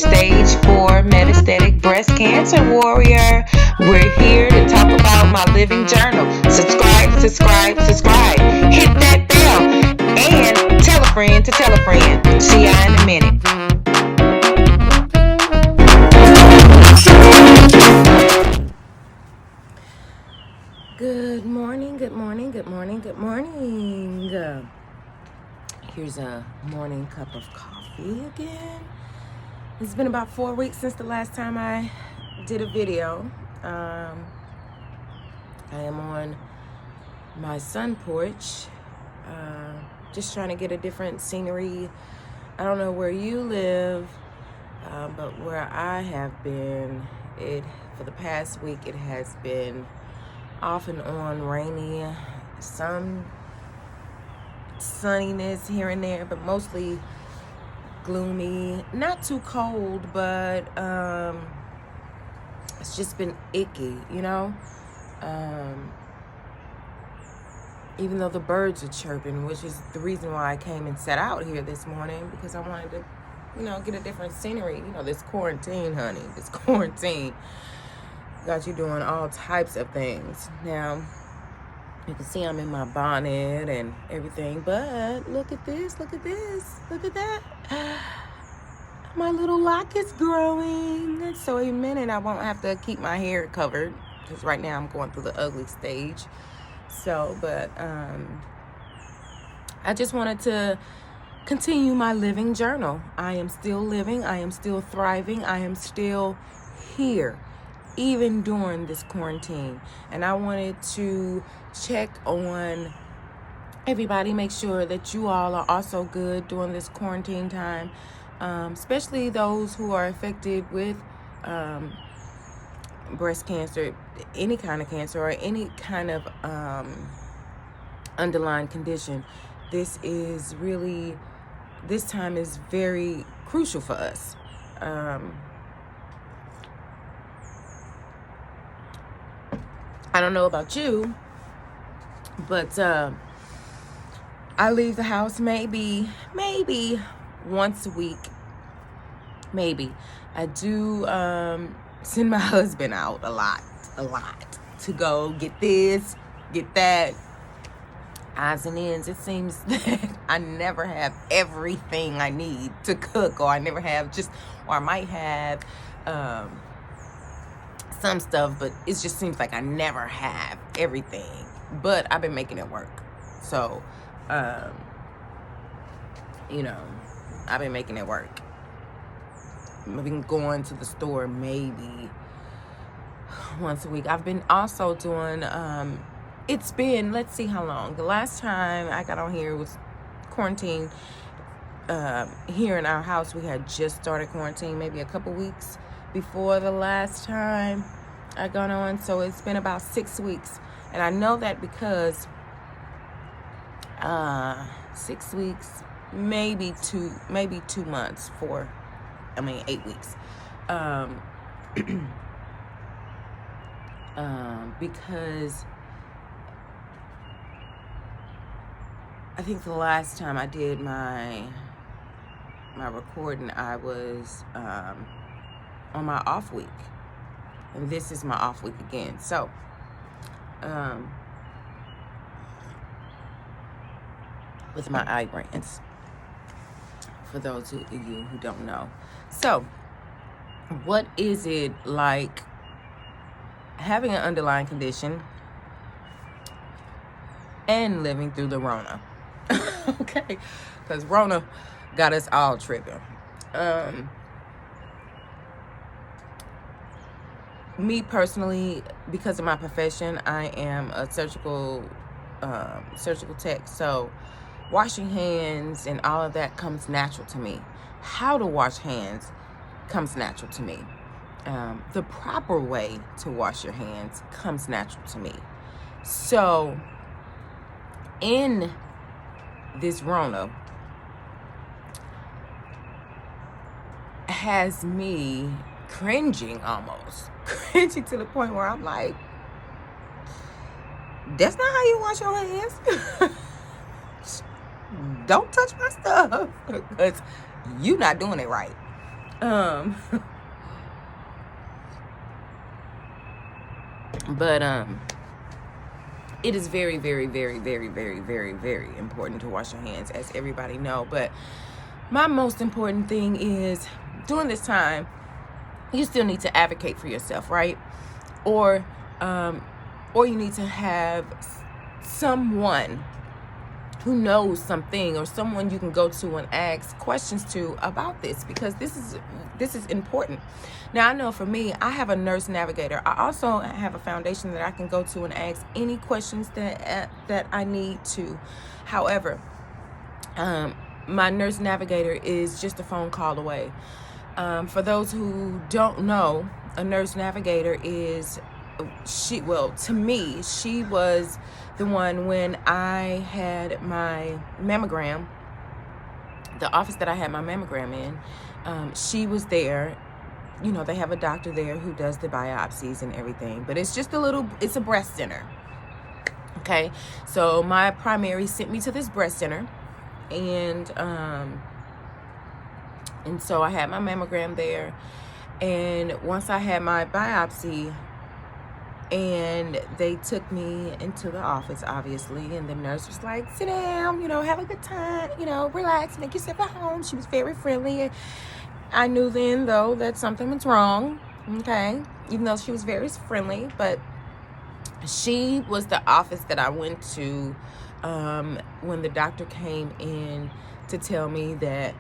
stage 4 metastatic breast cancer warrior. We're here to talk about my living journal. Subscribe. Hit that bell and tell a friend to tell a friend. See ya in a minute. Good morning. Here's a morning cup of coffee again. It's been about 4 weeks since the last time I did a video. I am on my sun porch, just trying to get a different scenery. I don't know where you live, but where I have been, for the past week, it has been off and on rainy, some sunniness here and there, but mostly gloomy. Not too cold, but it's just been icky, you know. Even though the birds are chirping, which is the reason why I came and sat out here this morning, because I wanted to, get a different scenery. This quarantine, honey, this quarantine got you doing all types of things. Now, you can see I'm in my bonnet and everything, but look at this, look at that. My little lock is growing. So in a minute, I won't have to keep my hair covered, because right now I'm going through the ugly stage. So, but I just wanted to continue my living journal. I am still living. I am still thriving. I am still here, even during this quarantine. And I wanted to check on everybody, make sure that you all are also good during this quarantine time, especially those who are affected with breast cancer, any kind of cancer, or any kind of underlying condition. This time is very crucial for us. I don't know about you, but I leave the house maybe once a week. Maybe. I do send my husband out a lot to go get this, get that, odds and ends. It seems that I never have everything I need to cook, or I might have some stuff, but it just seems like I never have everything. But I've been making it work. So, I've been making it work. I've been going to the store maybe once a week. I've been also doing, it's been, let's see how long. The last time I got on here was quarantine. Here in our house, we had just started quarantine maybe a couple weeks before the last time I got on. So it's been about 6 weeks. And I know that because 6 weeks, maybe 2 months, 8 weeks. Because I think the last time I did my recording, I was on my off week, and this is my off week again. So with my Ibrance, for those of you who don't know. So what is it like having an underlying condition and living through the Rona? Okay, because Rona got us all tripping. Me personally, because of my profession, I am a surgical tech. So washing hands and all of that comes natural to me. How to wash hands comes natural to me. The proper way to wash your hands comes natural to me. So in this Rona has me cringing to the point where I'm like, that's not how you wash your hands. Don't touch my stuff, because you not doing it right. Um, but it is very, very, very, very, very, very, very important to wash your hands, as everybody know. But my most important thing is, during this time, you still need to advocate for yourself, right? Or you need to have someone who knows something, or someone you can go to and ask questions to about this, because this is important. Now, I know for me, I have a nurse navigator. I also have a foundation that I can go to and ask any questions that I need to. However, my nurse navigator is just a phone call away. For those who don't know, a nurse navigator is, to me, she was the one when I had my mammogram, the office that I had my mammogram in, she was there. You know, they have a doctor there who does the biopsies and everything, but it's just it's a breast center. Okay, so my primary sent me to this breast center, and so I had my mammogram there, and once I had my biopsy, and they took me into the office, obviously, and the nurse was like, sit down, have a good time, relax, make yourself at home. She was very friendly. I knew then, though, that something was wrong, okay, even though she was very friendly. But she was the office that I went to when the doctor came in to tell me that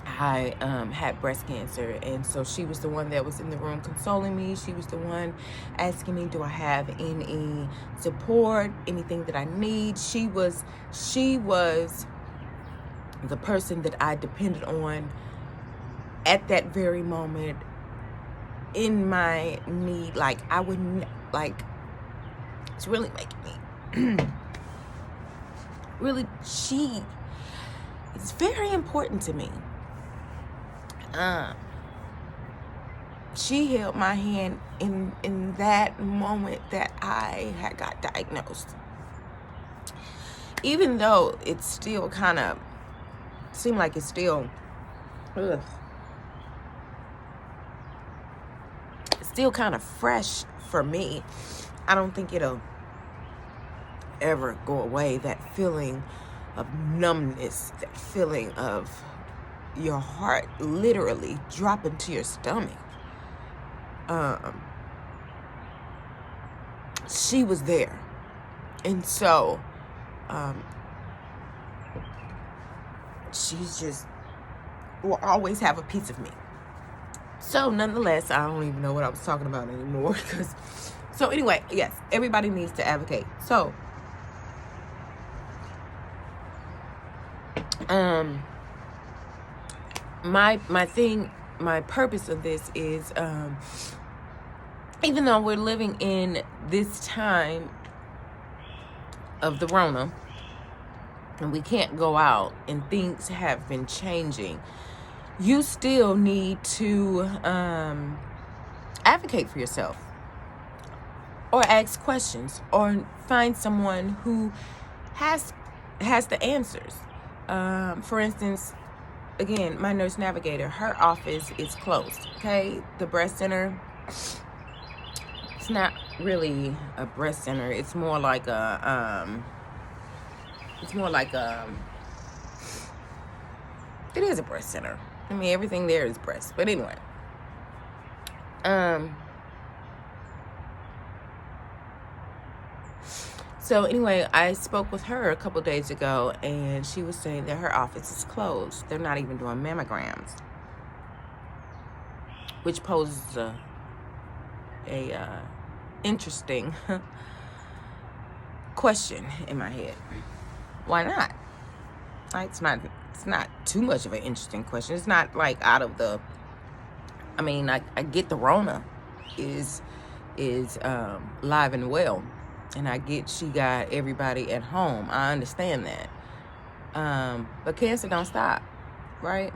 I had breast cancer. And so she was the one that was in the room consoling me. She was the one asking me, do I have any support, anything that I need? She was the person that I depended on at that very moment in my need. Like, I wouldn't, it's really making me really, it's very important to me. She held my hand in that moment that I had got diagnosed. Even though it still kind of seemed like it's still, it's still kind of fresh for me. I don't think it'll ever go away, that feeling of numbness, that feeling of your heart literally dropping to your stomach. She was there, and so she's just will always have a piece of me. So nonetheless, I don't even know what I was talking about anymore. So anyway, yes, everybody needs to advocate. So my purpose of this is, even though we're living in this time of the Rona, and we can't go out, and things have been changing, you still need to advocate for yourself, or ask questions, or find someone who has the answers. For instance, again, my nurse navigator, her office is closed. Okay, the breast center, it's not really a breast center. It's more like it is a breast center. I mean, everything there is breast. But anyway, so anyway, I spoke with her a couple days ago, and she was saying that her office is closed. They're not even doing mammograms, which poses a interesting question in my head. Why not? Like, it's not too much of an interesting question. It's not like out of the, I mean, I get the Rona is live and well, and I get she got everybody at home. I understand that. But cancer don't stop, right?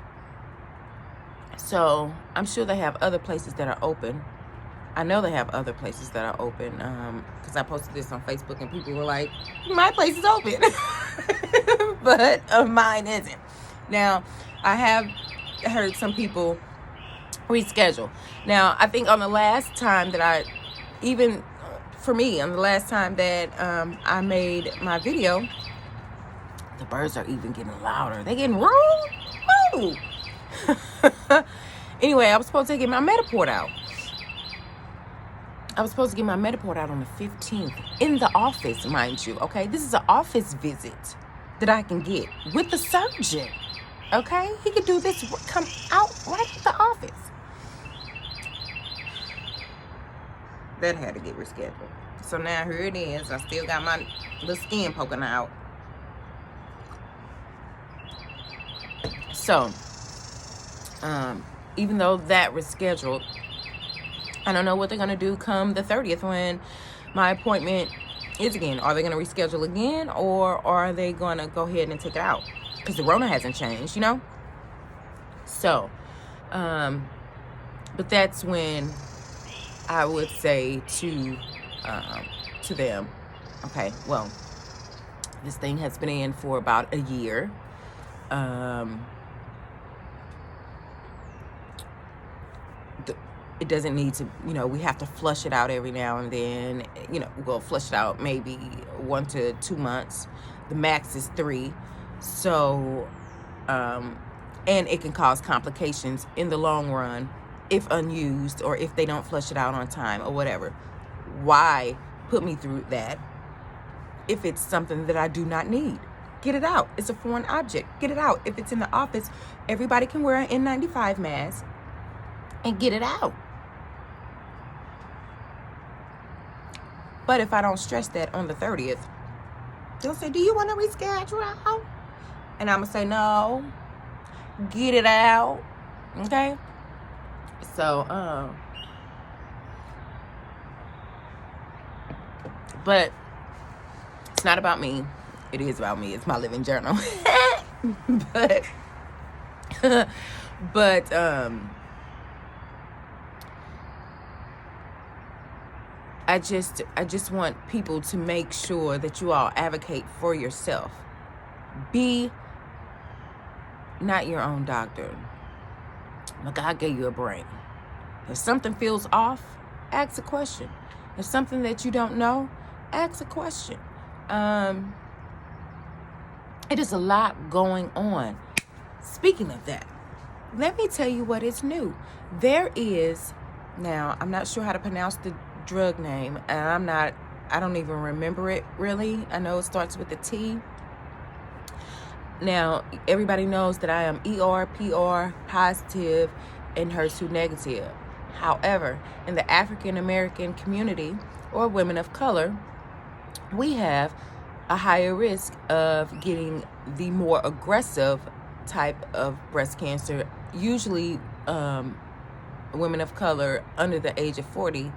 So I'm sure they have other places that are open. I know they have other places that are open, because I posted this on Facebook, and people were like, my place is open. But mine isn't. Now, I have heard some people reschedule. Now, I think on the last time that I I made my video, the birds are even getting louder. They getting rude. Woo! Anyway, I was supposed to get my Metaport out. I was supposed to get my Metaport out on the 15th in the office, mind you. Okay, this is an office visit that I can get with the surgeon. Okay, he could do this, come out right at the office. That had to get rescheduled. So now here it is. I still got my little skin poking out. So, even though that was scheduled, I don't know what they're going to do come the 30th when my appointment is again. Are they going to reschedule again, or are they going to go ahead and take it out? Because the Rona hasn't changed, you know? So, but that's when I would say to them, okay, well, this thing has been in for about a year. It doesn't need to, we have to flush it out every now and then. We'll flush it out maybe 1 to 2 months. The max is 3. So, and it can cause complications in the long run if unused, or if they don't flush it out on time or whatever. Why put me through that if it's something that I do not need? Get it out. It's a foreign object. Get it out. If it's in the office, everybody can wear an N95 mask and get it out. But if I don't stress that on the 30th, they'll say, do you want to reschedule out? And I'm going to say, no, get it out. Okay? So, but it's not about me. It is about me. It's my living journal. but I just want people to make sure that you all advocate for yourself. Be not your own doctor. But God gave you a brain. If something feels off, ask a question. If something that you don't know, ask a question. It is a lot going on. Speaking of that, let me tell you what is new. There is, now, I'm not sure how to pronounce the drug name, and I don't even remember it really. I know it starts with a T. Now, everybody knows that I am ER, PR positive, and HER2 negative. However, in the African American community or women of color, we have a higher risk of getting the more aggressive type of breast cancer. Usually, women of color under the age of 40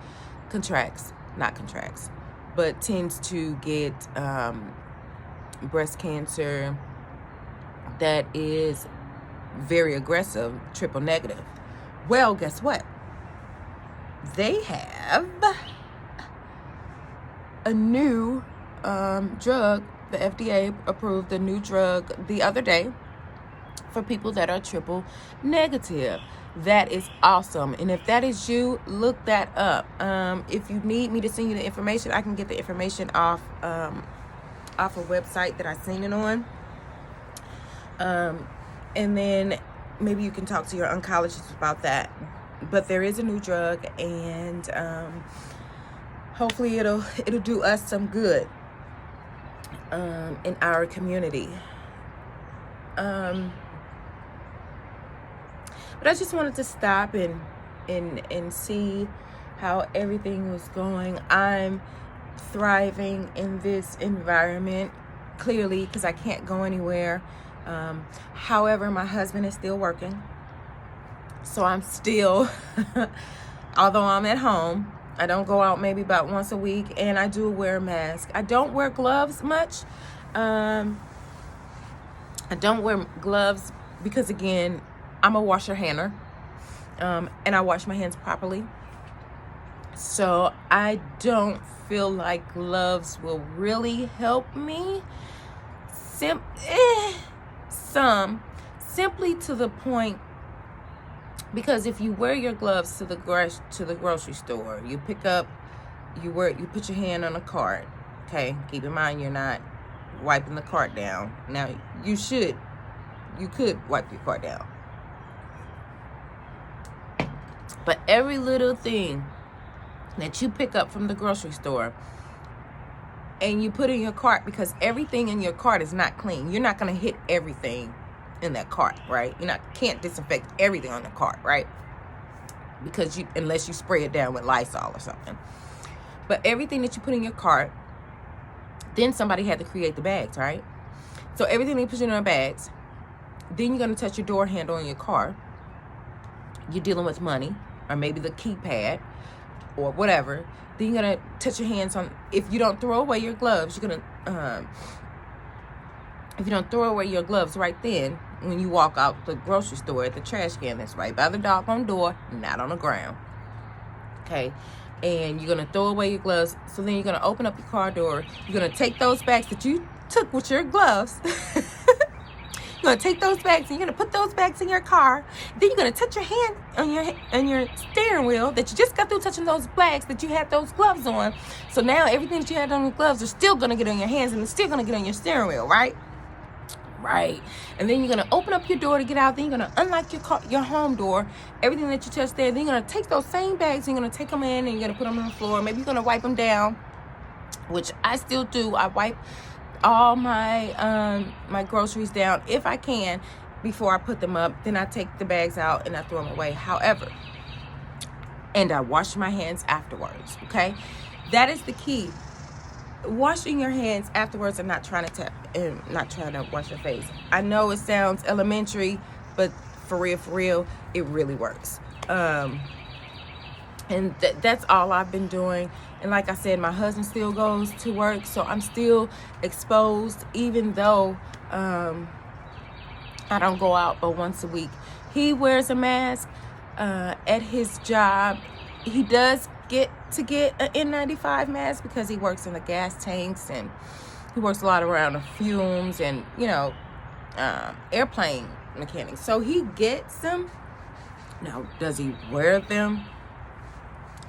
but tends to get breast cancer that is very aggressive, triple negative. Well, guess what? They have a new drug. The FDA approved a new drug the other day for people that are triple negative. That is awesome. And if that is you, look that up. If you need me to send you the information, I can get the information off a website that I seen it on. And then maybe you can talk to your oncologist about that. But there is a new drug, and hopefully it'll do us some good in our community. But I just wanted to stop and see how everything was going. I'm thriving in this environment, clearly, because I can't go anywhere. However, my husband is still working. So I'm still, although I'm at home, I don't go out maybe about once a week, and I do wear a mask. I don't wear gloves much. I don't wear gloves because, again, I'm a washer-hander, and I wash my hands properly. So I don't feel like gloves will really help me. Simply to the point Because if you wear your gloves to the grocery store, you put your hand on a cart. Okay, keep in mind you're not wiping the cart down. Now you could wipe your cart down, but every little thing that you pick up from the grocery store and you put in your cart, because everything in your cart is not clean. You're not going to hit everything in that cart, right? Can't disinfect everything on the cart, right? Because unless you spray it down with Lysol or something. But everything that you put in your cart, then somebody had to create the bags, right? So everything they put in your bags, then you're going to touch your door handle in your car. You're dealing with money, or maybe the keypad, or whatever. Then you're going to touch your hands on, if you don't throw away your gloves, you're going to, if you don't throw away your gloves right then, when you walk out the grocery store at the trash can that's right by the doggone door, not on the ground. Okay? And you're going to throw away your gloves. So then you're going to open up your car door. You're going to take those bags that you took with your gloves. You're going to take those bags and you're going to put those bags in your car. Then you're going to touch your hand on your steering wheel that you just got through touching those bags that you had those gloves on. So now everything that you had on your gloves are still going to get on your hands and it's still going to get on your steering wheel, right? Right. And then you're going to open up your door to get out. Then you're going to unlock your home door. Everything that you touch there. Then you're going to take those same bags and you're going to take them in and you're going to put them on the floor. Maybe you're going to wipe them down, which I still do. I wipe all my my groceries down if I can before I put them up. Then I take the bags out and I throw them away. However, and I wash my hands afterwards. Okay, that is the key. Washing your hands afterwards and not trying to wash your face. I know it sounds elementary, but for real, it really works. And that's all I've been doing. And like I said, my husband still goes to work, so I'm still exposed, even though I don't go out but once a week. He wears a mask at his job. He does get an N95 mask because he works in the gas tanks and he works a lot around the fumes and, airplane mechanics. So he gets them. Now, does he wear them?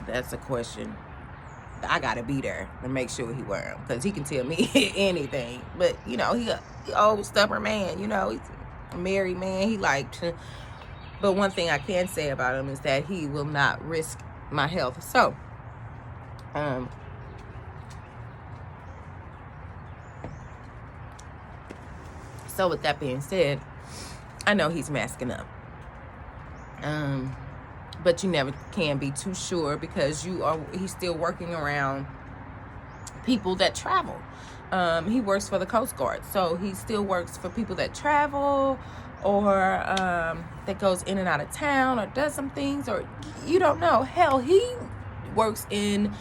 That's a question. I gotta be there to make sure he wear them, because he can tell me anything. But, he an old stubborn man, he's a married man. He but one thing I can say about him is that he will not risk my health. So, with that being said, I know he's masking up. But you never can be too sure, because he's still working around people that travel. He works for the Coast Guard, so he still works for people that travel or that goes in and out of town or does some things, or you don't know. Hell, he works in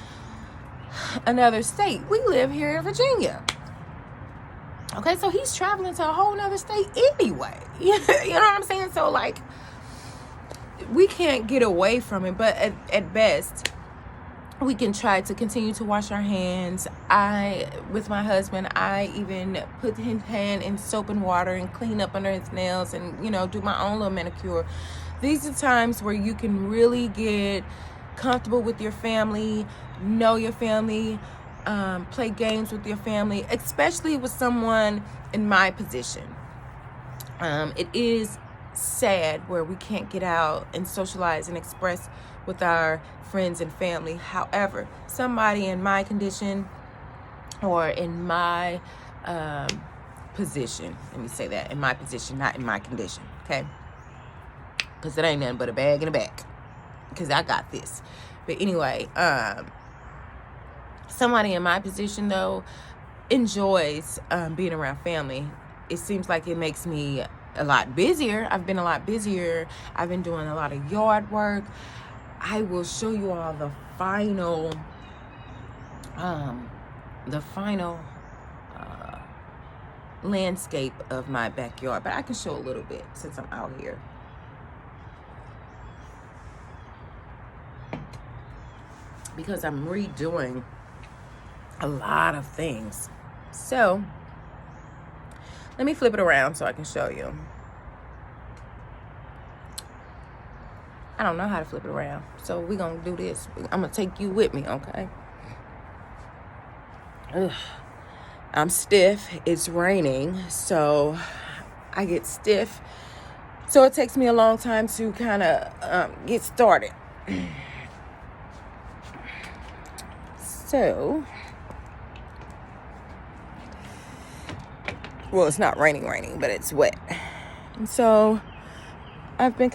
another state. We live here in Virginia. Okay, so he's traveling to a whole nother state anyway. You know what I'm saying? So, we can't get away from it, but at best, we can try to continue to wash our hands. With my husband, I even put his hand in soap and water and clean up under his nails and, do my own little manicure. These are times where you can really get comfortable with your family, know your family, play games with your family, especially with someone in my position. It is sad where we can't get out and socialize and express with our friends and family. However, somebody in my condition or in my position, let me say that, in my position, not in my condition, okay? Because it ain't nothing but a bag and a bag, because I got this. But anyway, somebody in my position, though, enjoys being around family. It seems like it makes me a lot busier. I've been a lot busier. I've been doing a lot of yard work. I will show you all the final landscape of my backyard, but I can show a little bit since I'm out here. Because I'm redoing a lot of things. So let me flip it around so I can show you. I don't know how to flip it around. So we're going to do this. I'm going to take you with me, okay? Ugh. I'm stiff. It's raining, so I get stiff. So it takes me a long time to kind of get started. So, well, it's not raining, but it's wet. And so I've been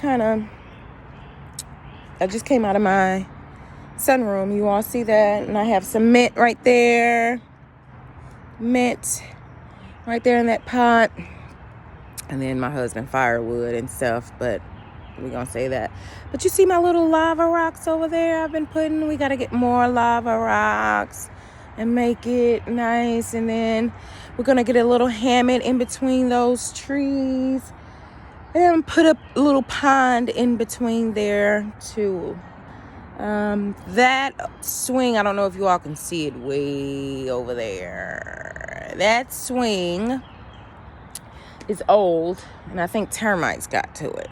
I just came out of my sunroom. You all see that? And I have some mint right there. Mint right there in that pot. And then my husband firewood and stuff, but we're gonna say that. But you see my little lava rocks over there I've been putting? We gotta get more lava rocks and make it nice. And then we're gonna get a little hammock in between those trees and put a little pond in between there too. That swing, I don't know if you all can see it way over there. That swing is old, and I think termites got to it.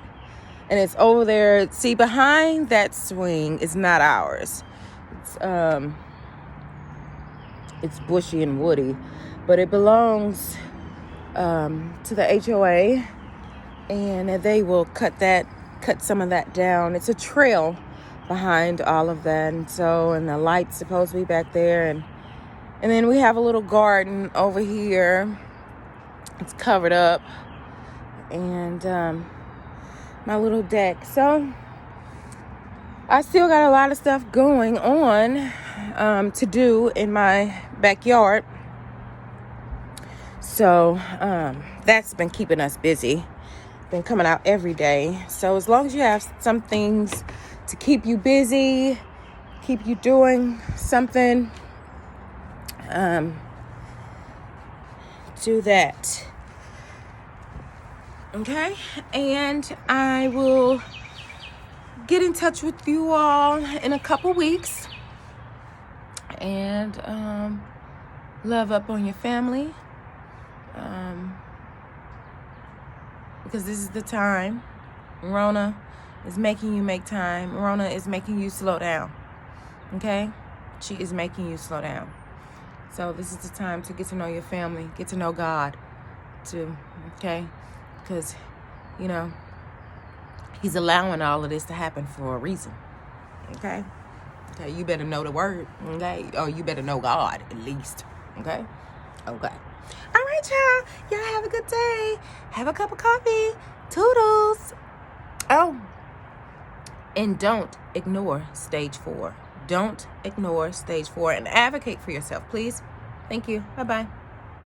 And it's over there. See, behind that swing is not ours. It's bushy and woody, but it belongs to the HOA, and they will cut some of that down. It's a trail behind all of that, and the light's supposed to be back there, and then we have a little garden over here. It's covered up, and my little deck. So I still got a lot of stuff going on to do in my backyard. So that's been keeping us busy. Been coming out every day. So as long as you have some things to keep you busy, keep you doing something, do that. Okay? And I will get in touch with you all in a couple weeks. And love up on your family. Because this is the time. Rona is making you make time. Rona is making you slow down. Okay? She is making you slow down. So this is the time to get to know your family, get to know God too, okay? Because, He's allowing all of this to happen for a reason, okay? Okay, you better know the word, okay? Or you better know God at least, okay? Okay. All right, y'all. Y'all have a good day. Have a cup of coffee. Toodles. Oh, and don't ignore stage 4. Don't ignore stage 4 and advocate for yourself, please. Thank you. Bye-bye.